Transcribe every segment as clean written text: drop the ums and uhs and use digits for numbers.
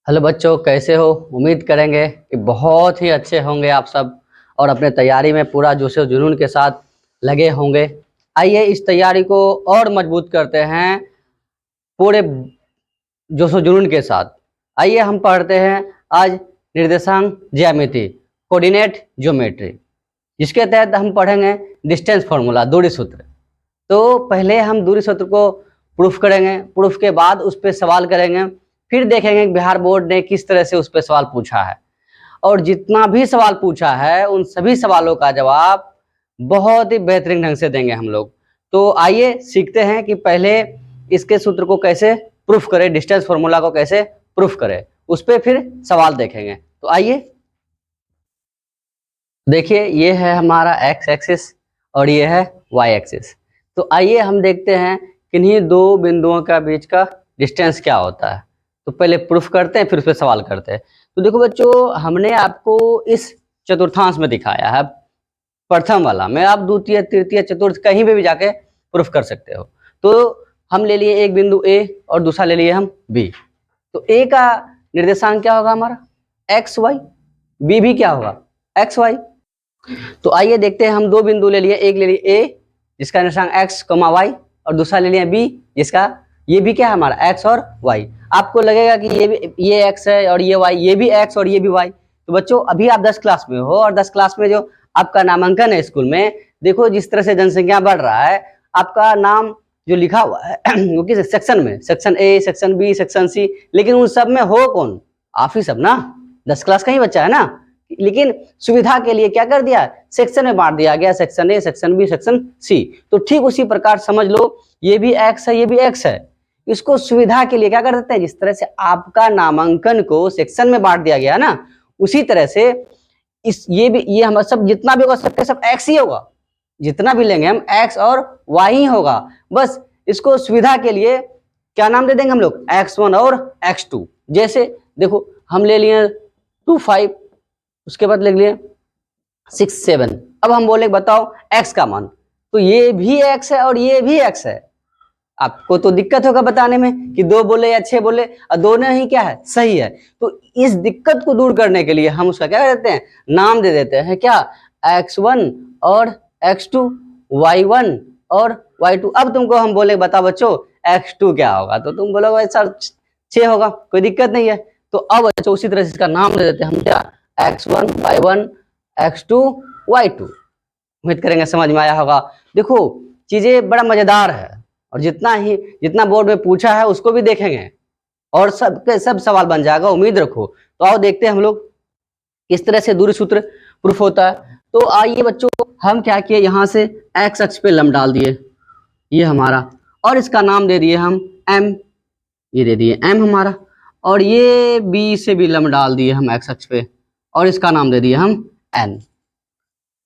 Hello बच्चों, कैसे हो? उम्मीद करेंगे कि बहुत ही अच्छे होंगे आप सब और अपने तैयारी में पूरा जोश और जुनून के साथ लगे होंगे। आइए इस तैयारी को और मजबूत करते हैं पूरे जोश और जुनून के साथ। आइए हम पढ़ते हैं आज निर्देशांक ज्यामिति, कोऑर्डिनेट ज्योमेट्री, जिसके तहत हम पढ़ेंगे डिस्टेंस फार्मूला, दूरी सूत्र। तो पहले हम दूरी सूत्र को प्रूफ करेंगे, प्रूफ के बाद उस पर सवाल करेंगे, फिर देखेंगे कि बिहार बोर्ड ने किस तरह से उस पर सवाल पूछा है। और जितना भी सवाल पूछा है उन सभी सवालों का जवाब बहुत ही बेहतरीन ढंग से देंगे हम लोग। तो आइए सीखते हैं कि पहले इसके सूत्र को कैसे प्रूफ करें, डिस्टेंस फॉर्मूला को कैसे प्रूफ करें, उस पर फिर सवाल देखेंगे। तो आइए देखिए, ये है हमारा एक्स एक्सिस और ये है वाई एक्सिस। तो आइए हम देखते हैं किन्हीं दो बिंदुओं का बीच का डिस्टेंस क्या होता है। तो पहले प्रूफ करते हैं, फिर उस पर सवाल करते हैं। तो देखो बच्चों, हमने आपको इस चतुर्थांश में दिखाया है, प्रथम वाला में। आप द्वितीय, तृतीय, चतुर्थ कहीं पे भी जाके प्रूफ कर सकते हो। तो हम ले लिए एक बिंदु ए और दूसरा ले लिए हम बी। तो ए का निर्देशांक क्या होगा हमारा? X Y. बी भी क्या होगा? X Y. तो आइए देखते हैं, हम दो बिंदु ले लिए, एक ले लिए ए जिसका निर्देशांक एक्स कॉमा वाई और दूसरा ले लिया बी जिसका ये भी क्या है हमारा एक्स और वाई। आपको लगेगा कि ये एक्स है और ये वाई, ये भी एक्स और ये भी वाई। तो बच्चों अभी आप 10 क्लास में हो और 10 क्लास में जो आपका नामांकन है स्कूल में, देखो जिस तरह से जनसंख्या बढ़ रहा है, आपका नाम जो लिखा हुआ है वो किस सेक्शन में, section A, section B, section C, लेकिन उन सब में हो कौन? आप ही सब ना। 10 क्लास का ही बच्चा है ना। लेकिन सुविधा के लिए क्या कर दिया, सेक्शन में बांट दिया गया, section A, section B, section C. तो ठीक उसी प्रकार समझ लो, ये भी एक्स है, ये भी एक्स है। इसको सुविधा के लिए क्या कर देते हैं, जिस तरह से आपका नामांकन को सेक्शन में बांट दिया गया ना, उसी तरह से इस ये हमारा सब जितना भी होगा सबके सब एक्स ही होगा। जितना भी लेंगे हम एक्स और वाई ही होगा। बस इसको सुविधा के लिए क्या नाम दे देंगे हम लोग, x1 और x2। जैसे देखो हम ले लिए 2 5, उसके बाद लिख लिए 6 7। अब हम बोले बताओ x का मान, तो ये भी x है और ये भी x है। आपको तो दिक्कत होगा बताने में कि 2 बोले या 6 बोले और दोनों ही क्या है, सही है। तो इस दिक्कत को दूर करने के लिए हम उसका क्या करते हैं, नाम दे देते हैं क्या, x1 और x2, y1 और y2। अब तुमको हम बोले बताओ बच्चों x2 क्या होगा, तो तुम बोलोगे सर 6 होगा, कोई दिक्कत नहीं है। तो अब बच्चों उसी तरह से इसका नाम दे देते हैं हम क्या, x1 y1 x2 y2। उम्मीद करेंगे समझ में आया होगा। देखो चीजें बड़ा मजेदार है और जितना बोर्ड में पूछा है उसको भी देखेंगे और सब सवाल बन जाएगा, उम्मीद रखो। तो आओ देखते हैं हम लोग किस तरह से दूरी सूत्र प्रूफ होता है। तो आइए बच्चों, हम क्या किए, यहाँ से एक्स अक्ष पे लंब डाल दिए, ये हमारा, और इसका नाम दे दिए हम एम, ये दे दिए एम हमारा। और ये बी से भी लंब डाल दिए हम एक्स अक्ष पे और इसका नाम दे दिए हम एन।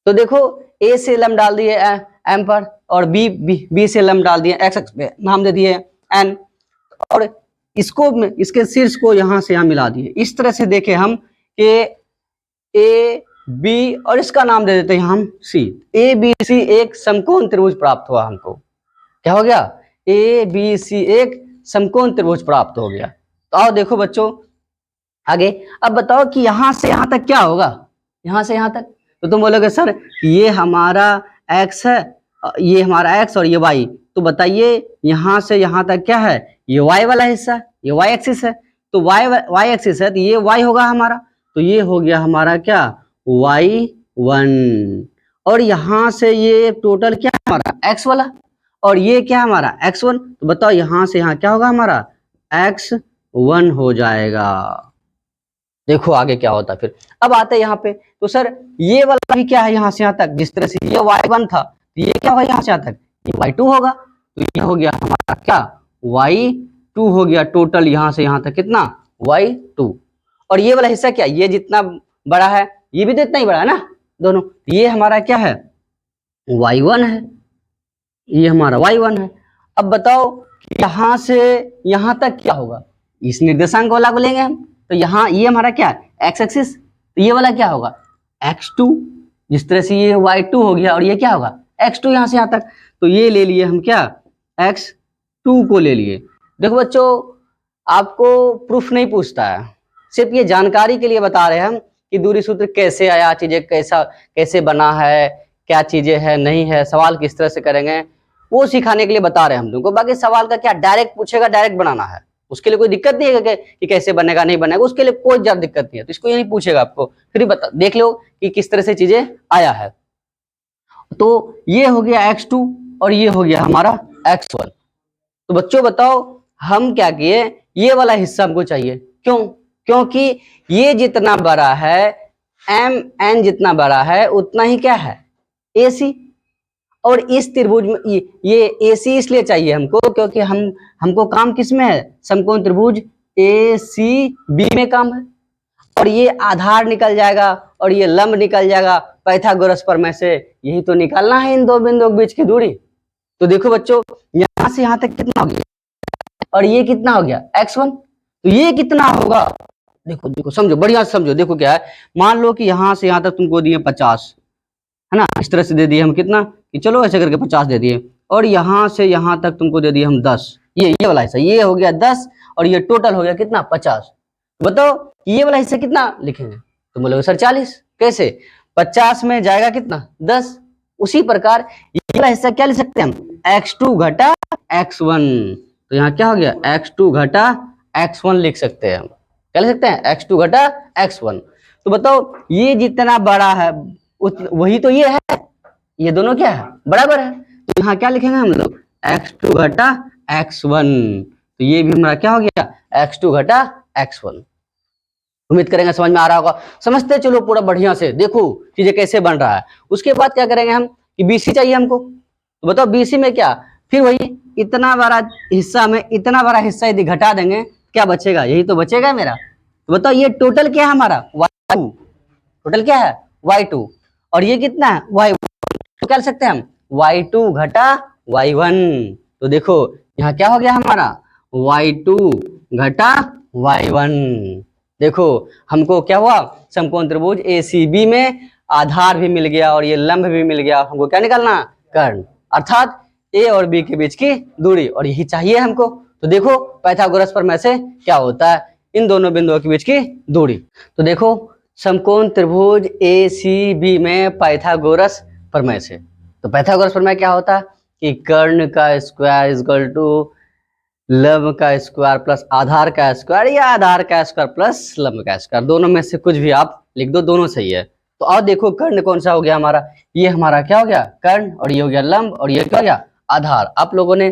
तो देखो ए से लंब डाल दिए एम पर और बी से लंब डाल दिए एक्स अक्ष पे, नाम दे दिए एन। और इसके शीर्ष को यहाँ से यहाँ मिला दिए। इस तरह से देखे हम कि ए बी और इसका नाम दे देते हैं हम सी। ए बी सी एक समकोण त्रिभुज प्राप्त हुआ हमको। क्या हो गया, ए बी सी एक समकोण त्रिभुज प्राप्त हो गया। तो आओ देखो बच्चों आगे। अब बताओ कि यहाँ से यहाँ तक क्या होगा, यहाँ से यहाँ तक। तो तुम बोलोगे सर ये हमारा x है, ये हमारा x और ये y। तो बताइए यहाँ से यहाँ तक क्या है, ये y वाला हिस्सा, ये y एक्सिस है। तो y एक्सिस है तो ये y होगा हमारा। तो ये हो गया हमारा क्या, y1। और यहाँ से ये टोटल क्या है हमारा x वाला, और ये क्या हमारा x1। तो बताओ यहाँ से यहाँ क्या होगा हमारा, x1 हो जाएगा। देखो आगे क्या होता है फिर। अब आते हैं यहाँ पे, तो सर ये वाला भी क्या है, यहाँ से यहाँ तक जिस तरह से ये y1 था, तो ये क्या होगा यहाँ से यहाँ तक, ये y2 होगा। तो ये हो गया हमारा क्या, y2 हो गया टोटल, यहाँ से यहाँ तक कितना, y2। और ये वाला हिस्सा क्या, ये जितना बड़ा है ये भी तो इतना ही बड़ा है ना दोनों। ये हमारा क्या है, y1 है, ये हमारा y1 है। अब बताओ यहाँ से यहाँ तक क्या होगा, इस निर्देशांक वाला को लेंगे हम। तो यहाँ ये हमारा क्या है एक्स एक्सिस, तो ये वाला क्या होगा x2। जिस तरह से ये y2 हो गया और ये क्या होगा x2 यहाँ से यहाँ तक। तो ये ले लिए हम क्या, x2 को ले लिए। देखो बच्चों आपको प्रूफ नहीं पूछता है, सिर्फ ये जानकारी के लिए बता रहे हैं हम कि दूरी सूत्र कैसे आया, चीजें कैसे बना है, क्या चीजें है नहीं है, सवाल किस तरह से करेंगे, वो सिखाने के लिए बता रहे हैं हम तुमको। बाकी सवाल का क्या, डायरेक्ट पूछेगा डायरेक्ट बनाना है, उसके लिए कोई दिक्कत नहीं है कि कैसे बनेगा नहीं बनेगा, उसके लिए कोई ज्यादा दिक्कत नहीं है। तो इसको ये नहीं पूछेगा आपको, फिर बता देख लो कि किस तरह से चीजें आया है। तो ये हो गया x2 और ये हो गया हमारा x1। तो बच्चों बताओ हम क्या किए, ये वाला हिस्सा हमको चाहिए। क्यों? क्योंकि ये जितना बड़ा है, MN जितना बड़ा है उतना ही क्या है, AC। और इस त्रिभुज में ये AC इसलिए चाहिए हमको क्योंकि हमको काम किस में है, समकोण त्रिभुज ACB में काम है। और ये आधार निकल जाएगा और ये लंब निकल जाएगा पाइथागोरस प्रमेय से, यही तो निकालना है इन दो बिंदुओं के बीच की दूरी। तो देखो बच्चों यहां से यहां तक कितना हो गया और ये कितना हो गया x1, तो ये कितना होगा, देखो देखो समझो, बढ़िया समझो। देखो क्या है, मान लो कि यहां से यहां तक तुमको दिए 50, है ना, इस तरह से दे दिए हम कितना कि चलो ऐसे करके 50 दे दिए, और यहां से यहां तक तुमको दे दिए हम 10, ये वाला हिस्सा ये हो गया 10 और ये टोटल हो गया कितना 50। बताओ ये वाला हिस्सा कितना लिखेंगे, तो बोलोगे सर 40। कैसे, 50 में जाएगा कितना 10। उसी प्रकार ये वाला हिस्सा क्या लिख सकते हैं हम, x2 घटा x1। तो यहाँ क्या हो गया, x2 घटा x1 लिख सकते हैं हम। क्या लिख सकते हैं, x2 घटा x1। तो बताओ ये जितना बड़ा है वही तो ये है, ये दोनों क्या है, बराबर है। तो यहाँ क्या लिखेंगे हम लोग, x2 घटा x1। तो ये भी हमारा क्या हो गया, x2 घटा x1। उम्मीद करेंगे समझ में आ रहा होगा। समझते चलो पूरा बढ़िया से, देखो चीजें कैसे बन रहा है। उसके बाद क्या करेंगे हम कि BC चाहिए हमको। तो बताओ BC में क्या, फिर वही इतना बड़ा हिस्सा में इतना बड़ा हिस्सा यदि घटा देंगे क्या बचेगा, यही तो बचेगा मेरा। तो बताओ ये टोटल क्या है हमारा y2, टोटल क्या है y2, और ये कितना है y1। तो क्या लिख सकते हैं हम, y2 घटा y1। तो देखो यहाँ क्या हो गया हमारा, y2 घटा y1। देखो हमको क्या हुआ, समकोण त्रिभुज ACB में आधार भी मिल गया और ये लंब भी मिल गया। हमको क्या निकालना, कर्ण, अर्थात A और B के बीच की दूरी, और यही चाहिए हमको। तो देखो पाइथागोरस प्रमेय से क्या होता है, इन दोनों बिंदुओं के बीच की दूरी। तो देखो समकोण त्रिभुज ACB में पाइथागोरस प्रमेय से, तो पाइथागोरस प्रमेय क्या होता है कि कर्ण का स्क्वायर इक्वल टू लंब का स्क्वायर प्लस आधार का स्क्वायर, या आधार का स्क्वायर प्लस लंब का स्क्वायर, दोनों में से कुछ भी आप लिख दो, दोनों सही है। तो और देखो कर्ण कौन सा हो गया हमारा, ये हमारा क्या हो गया कर्ण, और ये हो गया लंब, और ये क्या हो गया आधार। आप लोगों ने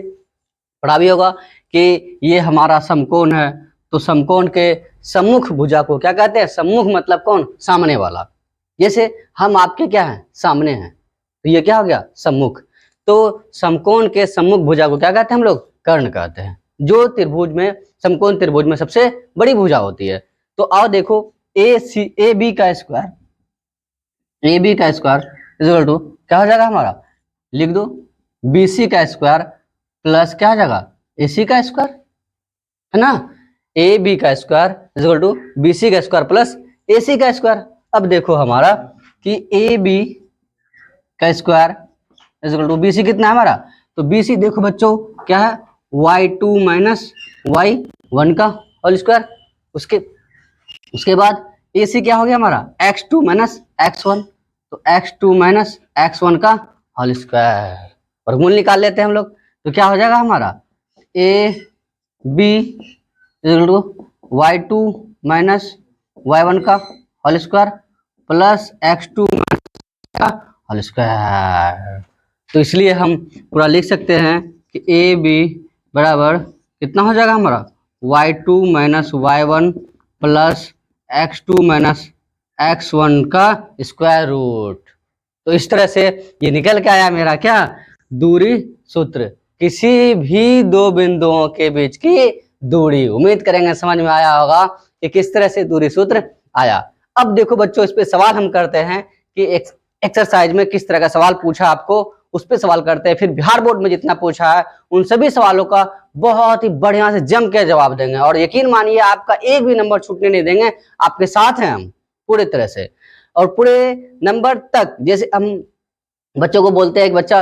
पढ़ा भी होगा कि ये हमारा समकोण है, तो समकोण के सम्मुख भुजा को क्या कहते हैं, सम्मुख मतलब कौन, सामने वाला। जैसे हम आपके क्या है, सामने हैं, तो ये क्या हो गया सम्मुख। तो समकोण के सम्मुख भुजा को क्या कहते हैं हम लोग, कर्ण कहते हैं, जो त्रिभुज में समकोण त्रिभुज में सबसे बड़ी भुजा होती है। तो आओ देखो AB का स्क्वायर इक्वल टू क्या हो जाएगा हमारा, लिख दो BC का स्क्वायर प्लस क्या हो जाएगा AC का स्क्वायर, है ना। AB का स्क्वायर इक्वल टू BC का स्क्वायर प्लस AC का स्क्वायर। अब देखो हमारा कि AB का स्क्वायर इक्वल टू BC कितना है हमारा, तो BC देखो बच्चों क्या है, y2 माइनस y1 का होल स्क्वायर। उसके बाद AC क्या हो गया हमारा, x2 माइनस x1, तो x2 माइनस x1 का होल स्क्वायर। वर्गमूल निकाल लेते हैं हम लोग, तो क्या हो जाएगा हमारा AB equal to y2 minus y1 का होल स्क्वायर प्लस x2 का होल स्क्वायर। तो इसलिए हम पूरा लिख सकते हैं कि AB बराबर कितना हो जाएगा हमारा, y2 minus y1 plus x2 minus x1 का स्क्वायर रूट। तो इस तरह से ये निकल के आया मेरा क्या, दूरी सूत्र, किसी भी दो बिंदुओं के बीच की दूरी। उम्मीद करेंगे समझ में आया होगा कि किस तरह से दूरी सूत्र आया। अब देखो बच्चों इस पे सवाल हम करते हैं कि एक्सरसाइज में किस तरह का सवाल पूछा आपको, उस पे सवाल करते हैं। फिर बिहार बोर्ड में जितना पूछा है उन सभी सवालों का बहुत ही बढ़िया से जम के जवाब देंगे, और यकीन मानिए आपका एक भी नंबर छूटने नहीं देंगे, आपके साथ हैं हम पूरे तरह से, और पूरे नंबर तक। जैसे हम बच्चों को बोलते हैं, एक बच्चा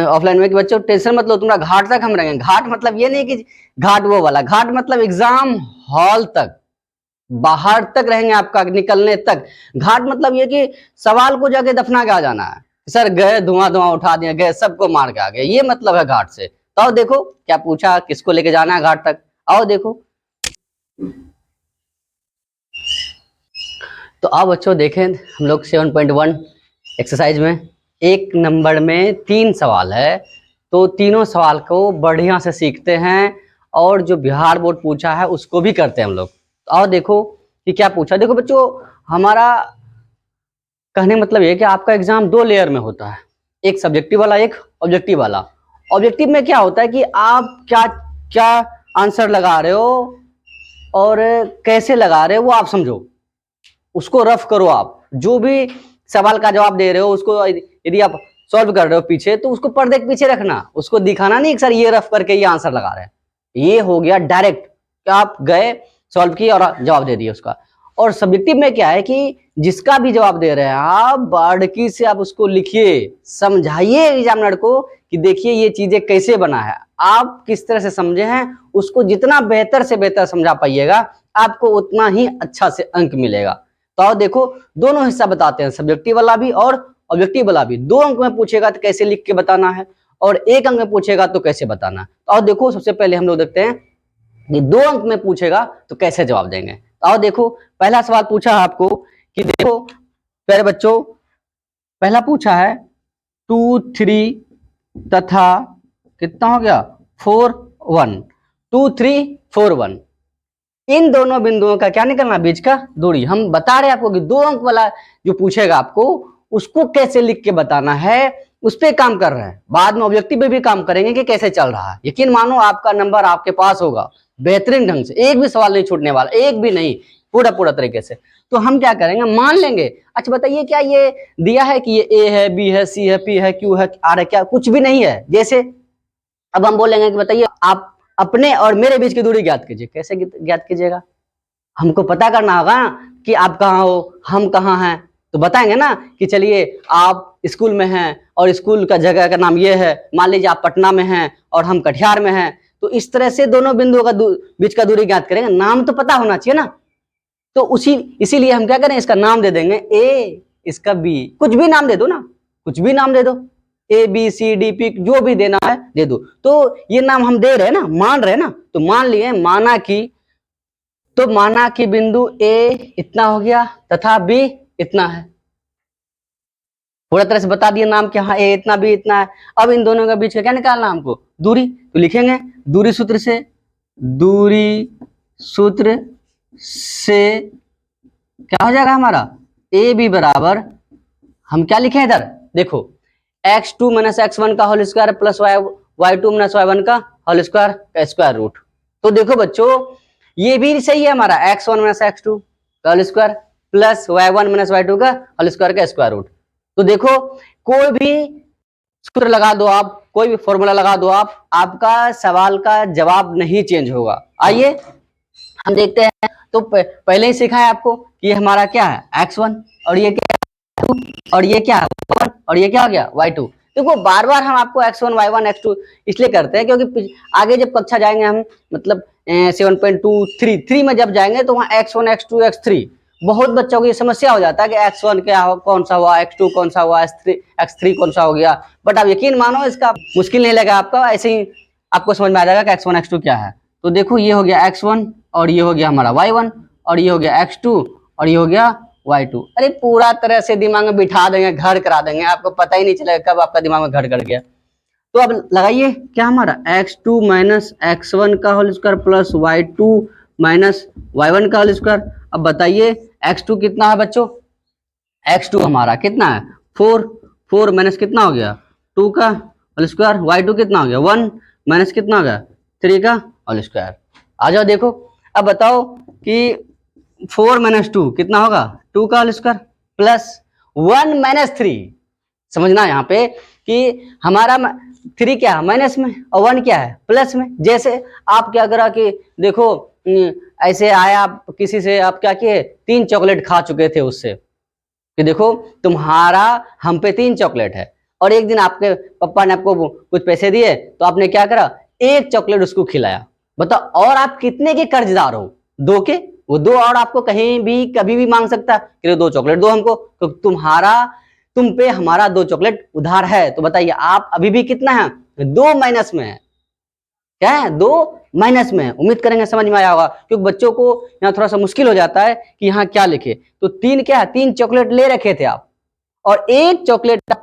ऑफलाइन में कि बच्चों टेंशन मत लो, तुम्हारा घाट तक हम रहेंगे। घाट मतलब ये नहीं कि घाट वो वाला, घाट मतलब एग्जाम हॉल तक, बाहर तक रहेंगे आपका निकलने तक। घाट मतलब ये कि सवाल को जाके दफना के आ जाना है, सर गए धुआं धुआं उठा दिया, गए सबको मार के आ गए, ये मतलब है घाट से। तो आओ देखो क्या पूछा, किसको लेके जाना है घाट तक, आओ देखो। तो आओ बच्चों देखें हम लोग 7.1 एक्सरसाइज में 1 नंबर में 3 सवाल है, तो तीनों सवाल को बढ़िया से सीखते हैं और जो बिहार बोर्ड पूछा है उसको भी करते हैं हम लोग। तो आओ देखो कि क्या पूछा। देखो बच्चों, हमारा कहने मतलब ये कि आपका एग्जाम 2 लेयर में होता है, एक सब्जेक्टिव वाला, एक ऑब्जेक्टिव वाला। ऑब्जेक्टिव में क्या होता है कि आप क्या क्या आंसर लगा रहे हो और कैसे लगा रहे हो वो आप समझो, उसको रफ करो। आप जो भी सवाल का जवाब दे रहे हो उसको यदि आप सॉल्व कर रहे हो पीछे, तो उसको पर्दे के पीछे रखना, उसको दिखाना नहीं कि सर ये रफ करके ये आंसर लगा रहे हैं। ये हो गया डायरेक्ट कि आप गए सॉल्व किए और जवाब दे दिए उसका। और सब्जेक्टिव में क्या है कि जिसका भी जवाब दे रहे हैं आप बारीकी से आप उसको लिखिए, समझाइए एग्जामिनर को कि देखिए ये चीजें कैसे बना है, आप किस तरह से समझे हैं, उसको जितना बेहतर से बेहतर समझा पाइएगा आपको उतना ही अच्छा से अंक मिलेगा। तो आओ देखो दोनों हिस्सा बताते हैं, सब्जेक्टिव वाला भी और ऑब्जेक्टिव वाला भी। 2 अंक में पूछेगा तो कैसे लिख के बताना है और 1 अंक में पूछेगा तो कैसे बताना है। तो आओ देखो सबसे पहले हम लोग देखते हैं कि 2 अंक में पूछेगा तो कैसे जवाब देंगे। तो आओ देखो पहला सवाल पूछा है आपको कि देखो प्यारे बच्चों, पहला पूछा है 2 3 तथा कितना हो गया 4 1, 2 3 4 1, इन दोनों बिंदुओं का क्या निकलना, बीच का दूरी। हम बता रहे हैं आपको कि 2 अंक वाला जो पूछेगा आपको उसको कैसे लिख के बताना है, उस पर काम कर रहे हैं। बाद में ऑब्जेक्टिव पे भी काम करेंगे कि कैसे चल रहा है। यकीन मानो आपका नंबर आपके पास होगा बेहतरीन ढंग से, एक भी सवाल नहीं छूटने वाला, एक भी नहीं, पूरा पूरा तरीके से। तो हम क्या करेंगे, मान लेंगे। अच्छा बताइए क्या ये दिया है कि ये ए है, बी है, सी है, पी है, क्यू है, आर है, क्या कुछ भी नहीं है। जैसे अब हम बोलेंगे कि बताइए आप अपने और मेरे बीच की दूरी ज्ञात कीजिए। कैसे ज्ञात कीजिएगा, हमको पता करना होगा कि आप कहाँ हो, हम कहाँ हैं। तो बताएंगे ना कि चलिए आप स्कूल में हैं और स्कूल का जगह का नाम ये है, मान लीजिए आप पटना में हैं और हम कटिहार में हैं। तो इस तरह से दोनों बिंदुओं का बीच का दूरी ज्ञात करेंगे। नाम तो पता होना चाहिए ना, तो इसीलिए हम क्या करें, इसका नाम दे देंगे ए, इसका बी, कुछ भी नाम दे दो ना, कुछ भी नाम दे दो, A B C D P जो भी देना है दे दो। तो ये नाम हम दे रहे हैं ना, मान रहे हैं ना, तो मान लिए माना कि बिंदु ए इतना हो गया तथा बी इतना है। पूरा तरह से बता दिए नाम के, हाँ ए इतना बी इतना है। अब इन दोनों के बीच का क्या निकालना हमको, दूरी। तो लिखेंगे दूरी सूत्र से क्या हो जाएगा हमारा, ए बी बराबर, हम क्या लिखे इधर देखो, x2 माइनस x1 का whole square plus y2 minus y1 का होल स्क्वायर का स्क्वायर रूट। तो देखो बच्चों ये भी सही है हमारा, x1 माइनस x2 का whole square plus y1 minus y2 का होल स्क्वायर का स्क्वायर रूट। तो देखो कोई भी सूत्र लगा दो आप, कोई भी फॉर्मूला लगा दो आप, आपका सवाल का जवाब नहीं चेंज होगा। आइए हम देखते हैं। तो पहले ही सिखा है आपको कि हमारा क्या है x1 और ये क्या है 2 और ये क्या है 1 और ये क्या हो गया y2। देखो बार बार हम आपको x1 y1 x2 इसलिए करते हैं क्योंकि आगे जब कक्षा जाएंगे हम, मतलब 7.2 3 में जब जाएंगे तो वहाँ x1 x2 x3 बहुत बच्चों को ये समस्या हो जाता है कि x1 क्या हो, कौन सा हुआ, x2 कौन सा हुआ, x3 कौन सा हो गया। बट आप यकीन मानो इसका मुश्किल नहीं लगा आपका, ऐसे ही आपको समझ में आ जाएगा कि x1 x2 क्या है। तो देखो ये हो गया x1 और ये हो गया हमारा y1 और ये हो गया x2 और ये हो गया y2। अरे पूरा तरह से दिमाग में बिठा देंगे, घर करा देंगे, आपको पता ही नहीं चलेगा कब आपका दिमाग में घर कर गया। तो अब लगाइए क्या हमारा x2 माइनस x1 का whole square plus y2 minus y1 का होल स्क्वायर। अब बताइए x2 कितना है बच्चों, x2 हमारा कितना है 4 माइनस कितना हो गया 2 का होल स्क्वायर, y2 कितना हो गया 1 माइनस कितना हो गया 3 का होल स्क्वायर। आ जाओ देखो अब बताओ कि 4 माइनस 2 कितना होगा 2 का होल स्क्वायर प्लस 1 माइनस 3। समझना यहाँ पे कि हमारा 3 क्या है माइनस में और 1 क्या है प्लस में। जैसे आप क्या करा कि देखो ऐसे आया किसी से, आप क्या किए 3 चॉकलेट खा चुके थे उससे, कि देखो तुम्हारा हम पे 3 चॉकलेट है और एक दिन आपके पापा ने आपको कुछ पैसे दिए तो आपने क्या करा 1 चॉकलेट उसको खिलाया। बताओ और आप कितने के कर्जदार हो, 2 के, वो 2 और आपको कहीं भी कभी भी मांग सकता है कि 2 चॉकलेट दो हमको, तो तुम पे हमारा 2 चॉकलेट उधार है। तो बताइए आप अभी भी कितना है, 2 माइनस में है। क्या है, 2 माइनस में है। उम्मीद करेंगे समझ में आया होगा, क्योंकि बच्चों को यहाँ थोड़ा सा मुश्किल हो जाता है कि यहाँ क्या लिखे। तो 3 क्या है, 3 चॉकलेट ले रखे थे आप और 1 चॉकलेट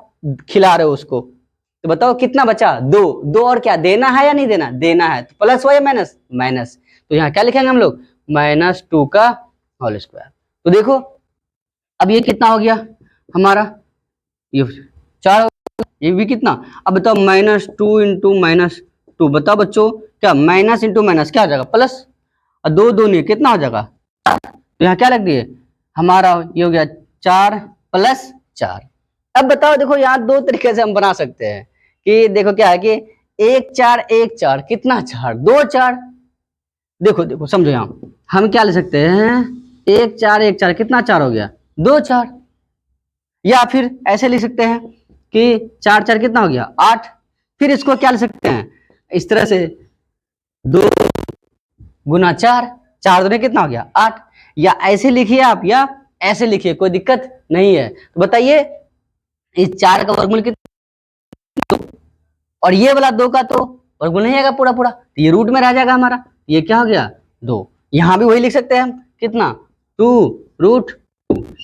खिला रहे हो उसको, तो बताओ कितना बचा, 2 और क्या देना है या नहीं देना, देना है। तो प्लस हुआ या माइनस, माइनस। तो यहाँ क्या लिखेंगे हम लोग, -2 का होल स्क्वायर। तो देखो अब ये कितना हो गया हमारा, ये 4 हो गया, ये भी कितना। अब बताओ -2 इंटू -2, बताओ बच्चों क्या, माइनस इंटू माइनस क्या हो जाएगा, प्लस, और 2 दूनी कितना हो जाएगा। तो यहाँ क्या लग दिए हमारा, ये हो गया 4 + 4। अब बताओ देखो यहाँ 2 तरीके से हम बना सकते हैं कि देखो क्या है कि 1 4 1 4 कितना 4, 2 4। देखो देखो समझो, यहाँ हम क्या ले सकते हैं, 1 4 1 4 कितना 4 हो गया, 2 4। या फिर ऐसे लिख सकते हैं कि 4 4 कितना हो गया 8। फिर इसको क्या ले सकते हैं इस तरह से, 2 गुना 4, 4 दूनी कितना हो गया 8। या ऐसे लिखिए आप या ऐसे लिखिए, कोई दिक्कत नहीं है। तो बताइए इस 4 का वर्गमूल कितना, और ये वाला 2 का तो वर्गमूल नहीं आएगा पूरा पूरा, तो ये रूट में रह जाएगा हमारा, ये क्या हो गया 2। यहाँ भी वही लिख सकते हैं हम, कितना 2√2।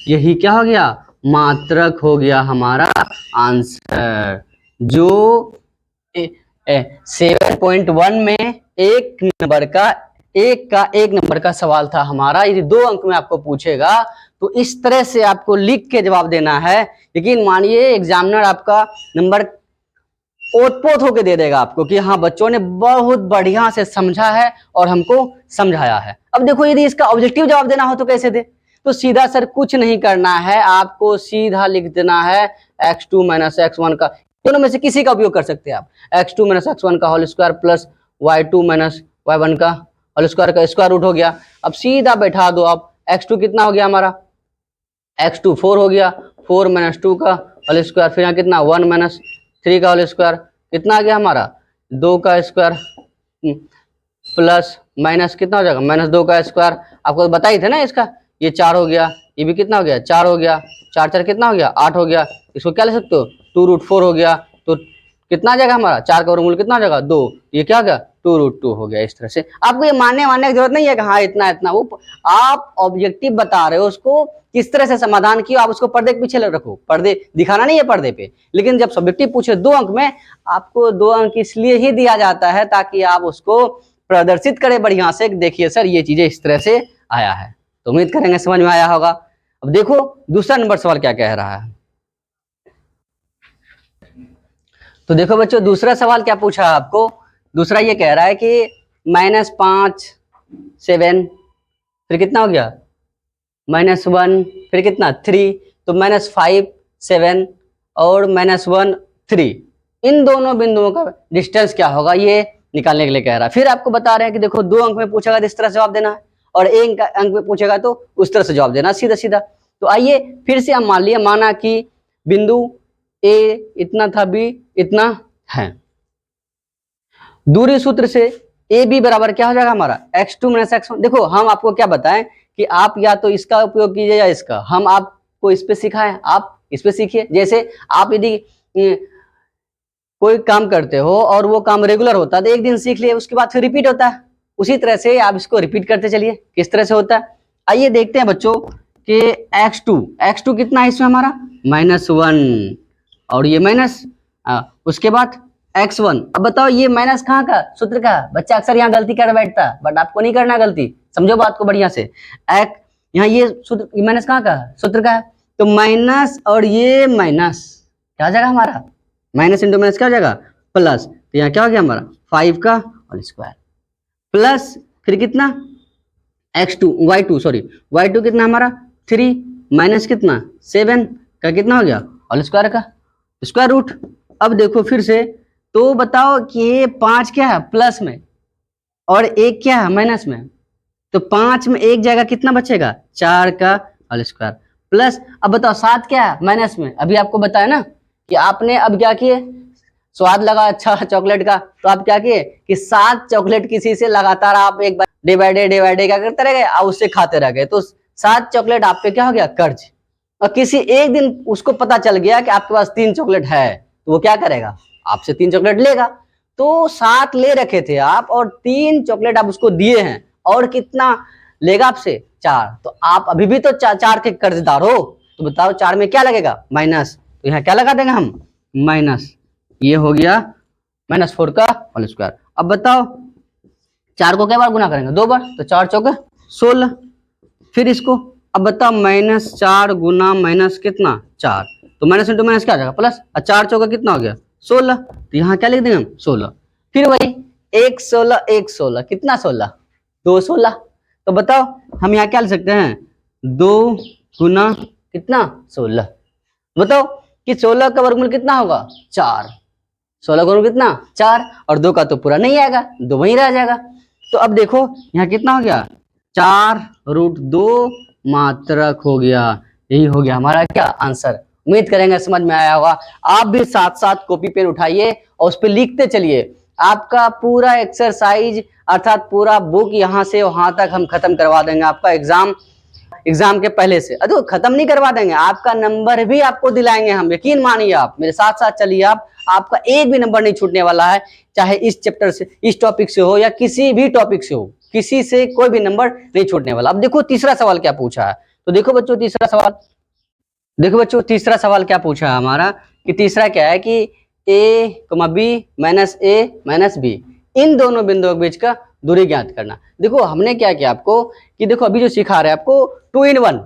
यही क्या हो गया, मात्रक हो गया हमारा आंसर। जो 7.1 में एक नंबर का सवाल था हमारा। यदि 2 अंक में आपको पूछेगा तो इस तरह से आपको लिख के जवाब देना है। लेकिन मानिए एग्जामिनर आपका नंबर ओतपोत होके दे देगा आपको कि हाँ बच्चों ने बहुत बढ़िया से समझा है और हमको समझाया है। अब देखो यदि इसका ऑब्जेक्टिव जवाब देना हो तो कैसे दे, तो सीधा सर कुछ नहीं करना है, आपको सीधा लिख देना है x2 - x1 का, दोनों में से किसी का उपयोग कर सकते हैं आप, x2 - x1 का whole square plus y2 - y1 का होल स्क्वायर का स्क्वायर रूट हो गया। अब सीधा बैठा दो आप, x2 कितना हो गया हमारा, x2 4 हो गया, 4 - 2 का होल स्क्वायर, फिर यहाँ कितना 1 - 3 का होल स्क्वायर, कितना आ गया हमारा 2 का स्क्वायर प्लस माइनस कितना हो जाएगा -2 का स्क्वायर। आपको बताई थे ना इसका, ये 4 हो गया, ये भी कितना हो गया 4 हो गया, 4 4 कितना हो गया 8 हो गया। इसको क्या ले सकते हो 2√4 हो गया, तो कितना आ जाएगा हमारा 4 का वर्गमूल कितना हो जाएगा 2, ये क्या हो गया 2√2 हो गया। इस तरह से आपको ये मानने की जरूरत नहीं है कि हाँ इतना इतना, वो आप ऑब्जेक्टिव बता रहे हो, उसको किस तरह से समाधान किया आप उसको पर्दे के पीछे रखो, पर्दे दिखाना नहीं है पर्दे पे। लेकिन जब सब्जेक्टिव पूछे 2 अंक में, आपको 2 अंक इसलिए ही दिया जाता है ताकि आप उसको प्रदर्शित करें बढ़िया से, देखिए सर ये चीजें इस तरह से आया है। तो उम्मीद करेंगे समझ में आया होगा। अब देखो दूसरा नंबर सवाल क्या कह रहा है। तो देखो बच्चों दूसरा सवाल क्या पूछा आपको, दूसरा ये कह रहा है कि -5 7 फिर कितना हो गया -1 फिर कितना 3, तो -5 7 और -1 3, इन दोनों बिंदुओं का डिस्टेंस क्या होगा ये निकालने के लिए कह रहा है। फिर आपको बता रहे हैं कि देखो 2 अंक में पूछेगा तो इस तरह से जवाब देना है, और 1 अंक में पूछेगा तो उस तरह से जवाब देना सीधा सीधा। तो आइए फिर से हम मान लिए, माना कि बिंदु ए इतना था, बी इतना है, दूरी सूत्र से ए बी बराबर क्या हो जाएगा हमारा x2 - x1। देखो हम आपको क्या बताएं कि आप या तो इसका उपयोग कीजिए या इसका, हम आपको इस पे सिखाएं, आप इस पे सीखिए। जैसे आप यदि कोई काम करते हो और वो काम रेगुलर होता है तो एक दिन सीख लिए, उसके बाद फिर रिपीट होता है, उसी तरह से आप इसको रिपीट करते चलिए किस तरह से होता है। आइए देखते हैं बच्चों कि x2 कितना है इसमें हमारा -1 और ये माइनस, उसके बाद x1। अब बताओ ये माइनस कहाँ का, सूत्र का। बच्चा अक्सर यहाँ गलती कर बैठता है, बट आपको नहीं करना गलती, समझो बात को बढ़िया से। यहाँ ये सूत्र माइनस कहाँ का, सूत्र का है, तो माइनस और ये माइनस क्या हो जाएगा हमारा, माइनस इंटू माइनस क्या हो जाएगा प्लस, तो यहाँ क्या हो गया हमारा 5 का होल स्क्वायर प्लस फिर कितना y2 कितना हमारा 3 माइनस कितना 7 का कितना हो गया होल स्क्वायर का स्क्वायर रूट। अब देखो फिर से, तो बताओ कि ये 5 क्या है प्लस में और 1 क्या है माइनस में, तो 5 में 1 जाएगा कितना बचेगा 4 का होल स्क्वायर प्लस, अब बताओ 7 क्या है माइनस में, अभी आपको बताया ना कि आपने अब क्या किए स्वाद लगा अच्छा चॉकलेट का, तो आप क्या किए कि 7 चॉकलेट किसी से लगातार आप एक बार डे बाय डे क्या करते रह गए, आप उससे खाते रह गए, तो 7 चॉकलेट आप पे क्या हो गया, कर्ज। और किसी एक दिन उसको पता चल गया कि आपके पास 3 चॉकलेट है, तो वो क्या करेगा, आपसे 3 चॉकलेट लेगा। तो 7 ले रखे थे आप और 3 चॉकलेट आप उसको दिए हैं, और कितना लेगा आपसे, 4। तो आप अभी भी तो 4 के कर्जदार हो। तो बताओ 4 में क्या लगेगा, माइनस। तो यहाँ क्या लगा देंगे हम, माइनस। ये हो गया -4 का होल स्क्वायर। अब बताओ 4 को क्या बार गुना करेंगे, 2 बार, तो 4 चौके 16। फिर इसको अब बताओ -4 गुना माइनस कितना, 4, तो माइनस इंटू माइनस क्या आ जाएगा, प्लस। और 4 चौका कितना हो गया, 16। तो यहाँ क्या लिख देंगे हम, 16। फिर वही 1 16 1 16 कितना, 16 2 16। तो बताओ हम यहाँ क्या लिख सकते हैं, 2 गुना कितना, 16। बताओ कि 16 का वर्गमूल कितना होगा, 4। 16 का वर्गमूल कितना, 4, और 2 का तो पूरा नहीं आएगा, 2 वहीं रह जाएगा। तो अब देखो यहाँ कितना हो गया, 4√2 मात्रक हो गया। यही हो गया हमारा क्या आंसर। उम्मीद करेंगे समझ में आया होगा। आप भी साथ साथ कॉपी पेन उठाइए और उस पर लिखते चलिए। आपका पूरा एक्सरसाइज अर्थात पूरा बुक यहाँ से वहां तक हम खत्म करवा देंगे। आपका एग्जाम के पहले से अरे खत्म नहीं करवा देंगे, आपका नंबर भी आपको दिलाएंगे हम, यकीन मानिए। आप मेरे साथ साथ चलिए, आपका एक भी नंबर नहीं छूटने वाला है, चाहे इस चैप्टर से, इस टॉपिक से हो या किसी भी टॉपिक से हो, किसी से कोई भी नंबर नहीं छूटने वाला। अब देखो तीसरा सवाल क्या पूछा है, तो देखो बच्चों तीसरा सवाल क्या पूछा है हमारा, कि तीसरा क्या है कि a, b -a -b इन दोनों बिंदुओं के बीच का दूरी ज्ञात करना। देखो हमने क्या किया आपको कि देखो अभी जो सिखा रहे हैं आपको 2 in 1,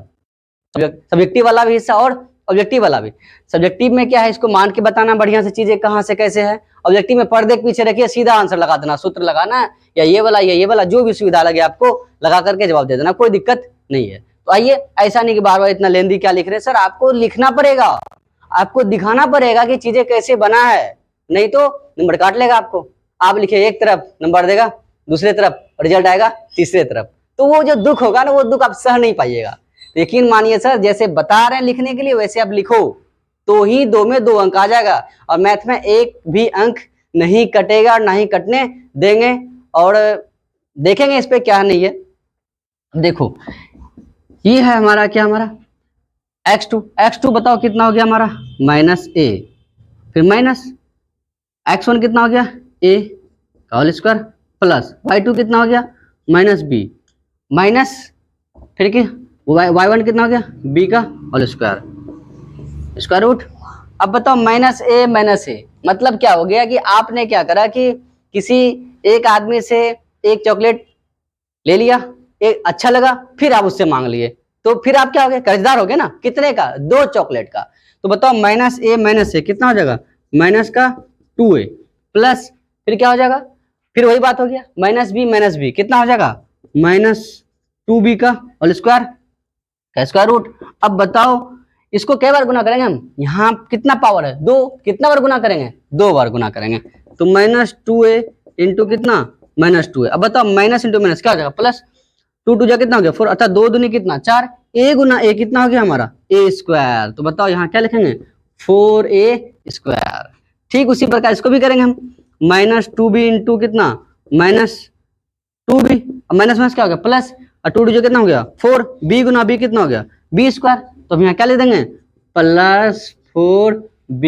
सब्जेक्टिव वाला भी हिस्सा और ऑब्जेक्टिव वाला भी। सब्जेक्टिव में क्या है, इसको मान के बताना बढ़िया से चीजें कहाँ से कैसे है। ऑब्जेक्टिव में पर्दे के पीछे रखिए, सीधा आंसर लगा देना, सूत्र लगाना है या ये वाला जो भी सुविधा लगे आपको लगा करके जवाब दे देना, कोई दिक्कत नहीं है। तो आइए, ऐसा नहीं कि बार बार इतना लेंदी क्या लिख रहे हैं सर, आपको लिखना पड़ेगा, आपको दिखाना पड़ेगा कि चीजें कैसे बना है, नहीं तो नंबर काट लेगा आपको। आप लिखिए एक तरफ नंबर देगा, दूसरे तरफ रिजल्ट आएगा, तीसरे तरफ, तो वो जो दुख होगा ना, वो दुख आप सह नहीं पाइएगा। यकीन मानिए सर, जैसे बता रहे हैं लिखने के लिए वैसे आप लिखो, तो ही 2 में 2 अंक आ जाएगा, और मैथ में एक भी अंक नहीं कटेगा, ना ही कटने देंगे। और देखेंगे इस पे क्या नहीं है। देखो ये है हमारा क्या, हमारा x2 बताओ कितना हो गया हमारा, -a, फिर माइनस x1 कितना हो गया, a का होल स्क्वायर, प्लस y2 कितना हो गया, -b, माइनस फिर क्या y1 कितना हो गया, b का होल स्क्वायर रूट। अब बताओ -a मतलब क्या हो गया कि आपने क्या करा कि किसी एक आदमी से एक चॉकलेट ले लिया, एक अच्छा लगा, फिर आप उससे मांग लिए, तो फिर आप क्या हो गए, कर्जदार हो गए ना। कितने का, 2 चॉकलेट का। तो बताओ -a कितना हो जाएगा, माइनस का 2a, प्लस फिर क्या हो जाएगा, फिर वही बात हो गया -b कितना हो जाएगा, -2b का होल स्क्वायर रूट। अब बताओ इसको कै बार गुना करेंगे हम, यहाँ कितना पावर है, 2, कितना बार गुना करेंगे, 2 बार गुना करेंगे। तो -2a इंटू कितना, -2a। अब बताओ माइनस इंटू माइनस क्या हो जाएगा, प्लस, 2 2 जा कितना हो गया 4, अर्थात 2 दूनी कितना 4, a गुना a कितना हो गया हमारा, a स्क्वायर। तो बताओ यहाँ क्या लिखेंगे, 4a स्क्वायर। ठीक उसी प्रकार इसको भी करेंगे हम, -2b इंटू कितना, -2b, माइनस माइनस क्या हो गया प्लस, और 2 जो कितना हो गया 4, b गुना b कितना हो गया, b स्क्वायर। तो हम यहाँ क्या लिख देंगे, +4b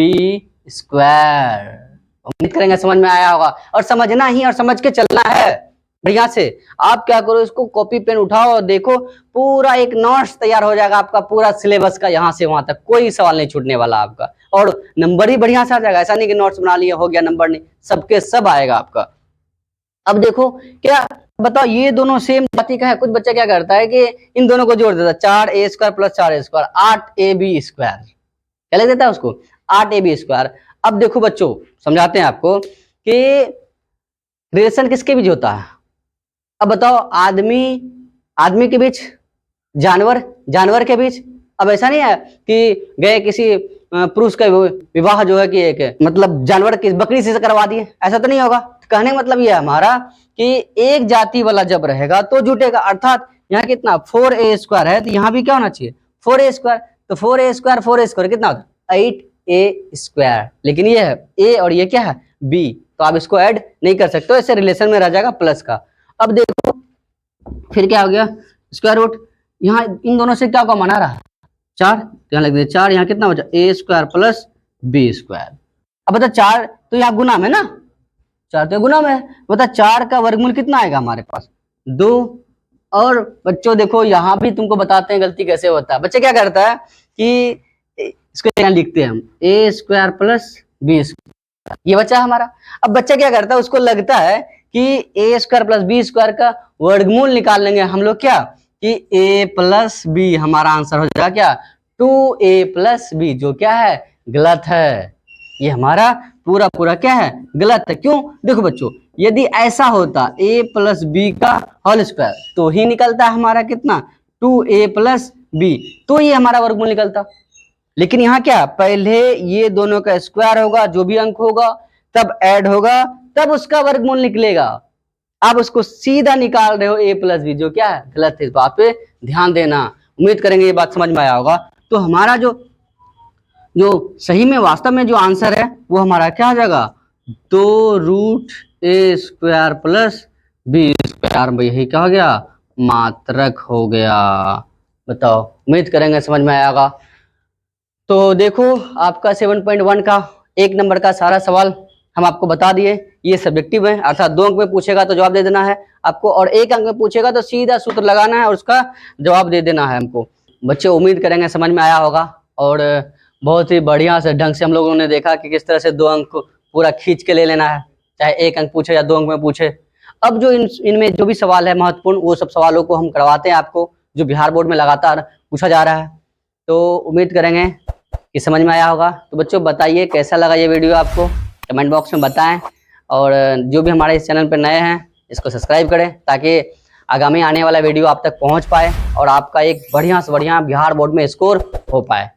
स्क्वायर। उम्मीद करेंगे समझ में आया होगा, और समझना ही और समझ के चलना है बढ़िया से। आप क्या करो, इसको कॉपी पेन उठाओ और देखो, पूरा एक नोट्स तैयार हो जाएगा आपका पूरा सिलेबस का, यहाँ से वहां तक कोई सवाल नहीं छूटने वाला आपका, और नंबर ही बढ़िया से आ जाएगा। ऐसा नहीं कि नोट्स बना लिया हो गया नंबर नहीं, सबके सब आएगा आपका। अब देखो क्या बताओ, ये दोनों सेम जाति का है, कुछ बच्चा क्या करता है कि इन दोनों को जोड़ देता है, 4a square plus 4a square 8ab square, क्या लिख देता है उसको, 8ab स्क्वायर। अब देखो बच्चों समझाते हैं आपको कि रिलेशन किसके बीच होता है। अब बताओ आदमी के बीच, जानवर के बीच। अब ऐसा नहीं है कि गए किसी पुरुष का विवाह जो है कि एक मतलब जानवर की बकरी से करवा दिए, ऐसा तो नहीं होगा। कहने का मतलब यह है हमारा कि एक जाति वाला जब रहेगा तो जुटेगा, अर्थात यहाँ कितना 4a स्क्वायर है, तो यहाँ भी क्या होना चाहिए 4a स्क्वायर। तो 4a स्क्वायर कितना होता है ए स्क्वायर, लेकिन ये है ए और ये क्या है बी, तो आप इसको ऐड नहीं कर सकते हो, ऐसे रिलेशन में रह जाएगा प्लस का। अब देखो फिर क्या हो गया, स्क्वायर रूट, यहाँ इन दोनों से क्या कॉमन आ रहा है 4, तो यहाँ लिख दीजिए 4, यहाँ कितना बचा ए स्क्वायर प्लस बी स्क्वायर। अब बता 4 तो यहाँ गुना में ना, 4 तो गुना में, बता 4 का वर्गमूल कितना आएगा हमारे पास 2। और बच्चों देखो यहाँ भी तुमको बताते हैं गलती कैसे होता है। बच्चे क्या करता है कि इसको यहाँ लिखते हैं हम ए स्क्वायर प्लस बी स्क्वायर, ये बच्चा है हमारा। अब बच्चा क्या करता है, उसको लगता है कि ए स्क्वायर प्लस बी स्क्वायर का वर्गमूल निकाल लेंगे हम लोग क्या, कि ए प्लस बी, हमारा आंसर हो जाएगा क्या 2a प्लस बी, जो क्या है गलत है। ये हमारा पूरा पूरा क्या है गलत है। क्यों, देखो बच्चों यदि ऐसा होता a प्लस बी का होल स्क्वायर तो ही निकलता है हमारा कितना 2a प्लस बी, तो ये हमारा वर्गमूल निकलता। लेकिन यहाँ क्या, पहले ये दोनों का स्क्वायर होगा, जो भी अंक होगा तब ऐड होगा, तब उसका वर्गमूल निकलेगा। आप उसको सीधा निकाल रहे हो a प्लस बी, जो क्या है गलत है, तो आप पे ध्यान देना। उम्मीद करेंगे ये बात समझ में आया होगा। तो हमारा जो सही में वास्तव में जो आंसर है वो हमारा क्या हो जाएगा 2√a square plus B square, यही क्या हो गया मात्रक हो गया। बताओ, उम्मीद करेंगे समझ में आया होगा। तो देखो आपका 7.1 का 1 नंबर का सारा सवाल हम आपको बता दिए। ये सब्जेक्टिव है, अर्थात 2 अंक में पूछेगा तो जवाब दे देना है आपको, और 1 अंक में पूछेगा तो सीधा सूत्र लगाना है और उसका जवाब दे देना है हमको। बच्चे उम्मीद करेंगे समझ में आया होगा, और बहुत ही बढ़िया से ढंग से हम लोगों ने देखा कि किस तरह से 2 अंक पूरा खींच के ले लेना है, चाहे 1 अंक पूछे या 2 अंक में पूछे। अब जो इनमें जो भी सवाल है महत्वपूर्ण, वो सब सवालों को हम करवाते हैं आपको, जो बिहार बोर्ड में लगातार पूछा जा रहा है। तो उम्मीद करेंगे कि समझ में आया होगा। तो बच्चों बताइए कैसा लगा ये वीडियो, आपको कमेंट बॉक्स में बताएं, और जो भी हमारे इस चैनल पर नए हैं इसको सब्सक्राइब करें, ताकि आगामी आने वाला वीडियो आप तक पहुंच पाए और आपका एक बढ़िया से बढ़िया बिहार बोर्ड में स्कोर हो पाए।